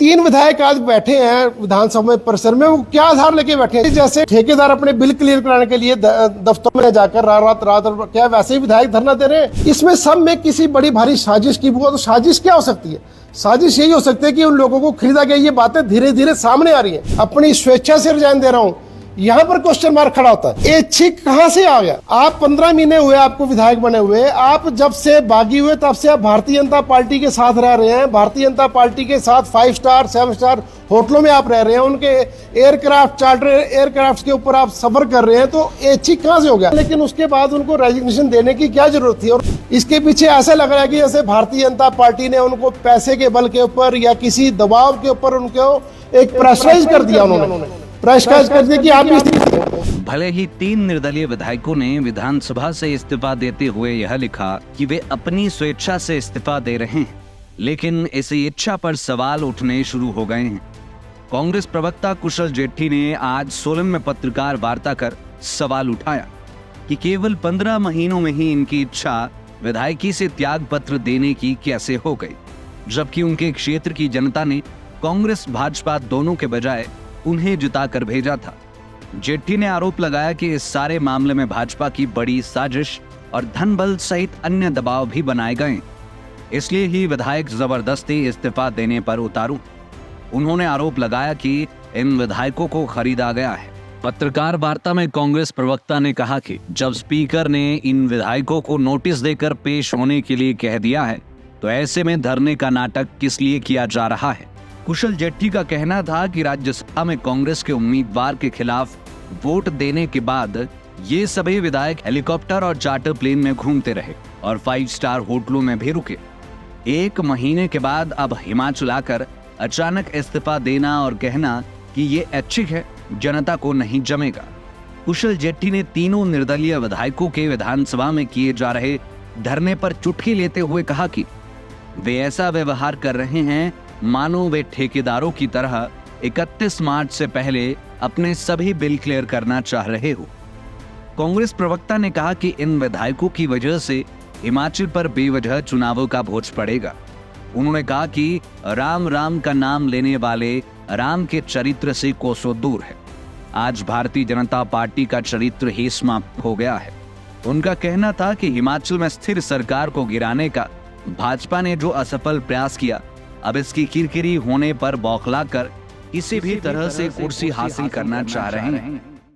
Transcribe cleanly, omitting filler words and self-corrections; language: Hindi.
3 विधायक आज बैठे हैं विधानसभा में परिसर में, वो क्या आधार लेके बैठे हैं? जैसे ठेकेदार अपने बिल क्लियर कराने के लिए दफ्तर में जाकर रात क्या वैसे ही विधायक धरना दे रहे हैं? इसमें सब में किसी बड़ी भारी साजिश की हुआ, तो साजिश क्या हो सकती है? साजिश यही हो सकती है कि उन लोगों को खरीदा गया, ये बातें धीरे धीरे सामने आ रही है। अपनी स्वेच्छा से रिजाइन दे रहा हूँ, यहाँ पर क्वेश्चन मार्क खड़ा होता है। ये छिक कहाँ से आ गया? आप 15 महीने हुए आपको विधायक बने हुए, आप जब से बागी हुए तब से आप भारतीय जनता पार्टी के साथ रह रहे हैं। भारतीय जनता पार्टी के साथ 5 स्टार 7 स्टार होटलों में आप रह रहे हैं, उनके एयरक्राफ्ट चार्टर एयरक्राफ्ट के ऊपर आप सफर कर रहे हैं, तो ये छिक कहाँ से हो गया? लेकिन उसके बाद उनको रेजिग्नेशन देने की क्या जरूरत थी? और इसके पीछे ऐसा लग रहा है कि जैसे भारतीय जनता पार्टी ने उनको पैसे के बल के ऊपर या किसी दबाव के ऊपर उनको एक प्रेशराइज कर दिया, उन्होंने प्रेशराइज करने की आप भले ही 3 निर्दलीय विधायकों ने विधानसभा से इस्तीफा देते हुए यह लिखा कि वे अपनी स्वेच्छा से इस्तीफा दे रहे हैं, लेकिन इसी इच्छा पर सवाल उठने शुरू हो गए हैं। कांग्रेस प्रवक्ता कुशल जेट्टी ने आज सोलन में पत्रकार वार्ता कर सवाल उठाया कि केवल 15 महीनों में ही इनकी इच्छा विधायकी से त्याग पत्र देने की कैसे हो गई, जबकि उनके क्षेत्र की जनता ने कांग्रेस भाजपा दोनों के बजाय उन्हें जिताकर भेजा था। जेट्टी ने आरोप लगाया कि इस सारे मामले में भाजपा की बड़ी साजिश और धन बल सहित अन्य दबाव भी बनाए गए, इसलिए ही विधायक जबरदस्ती इस्तीफा देने पर उतारू। उन्होंने आरोप लगाया कि इन विधायकों को खरीदा गया है। पत्रकार वार्ता में कांग्रेस प्रवक्ता ने कहा कि जब स्पीकर ने इन विधायकों को नोटिस देकर पेश होने के लिए कह दिया है, तो ऐसे में धरने का नाटक किस लिए किया जा रहा है? कुशल जेट्टी का कहना था कि राज्यसभा में कांग्रेस के उम्मीदवार के खिलाफ वोट देने के बाद ये सभी विधायक हेलीकॉप्टर और चार्टर प्लेन में घूमते रहे और 5 स्टार होटलों में भी रुके। 1 महीने के बाद अब हिमाचल आकर अचानक इस्तीफा देना और कहना कि ये ऐच्छिक है, जनता को नहीं जमेगा। कुशल जेट्टी ने तीनों निर्दलीय विधायकों के विधानसभा में किए जा रहे धरने पर चुटकी लेते हुए कहा कि वे ऐसा व्यवहार कर रहे हैं मानो वे ठेकेदारों की तरह 31 मार्च से पहले अपने सभी बिल क्लियर करना चाह रहे हो। कांग्रेस प्रवक्ता ने कहा कि इन विधायकों की वजह से हिमाचल पर बेवजह चुनावों का बोझ पड़ेगा। उन्होंने कहा कि राम राम का नाम लेने वाले राम के चरित्र से कोसों दूर है। आज भारतीय जनता पार्टी का चरित्र ही समाप्त हो गया है। उनका कहना था कि हिमाचल में स्थिर सरकार को गिराने का भाजपा ने जो असफल प्रयास किया, अब इसकी किरकिरी होने पर बौखलाकर किसी भी तरह से कुर्सी हासिल करना चाह रहे हैं।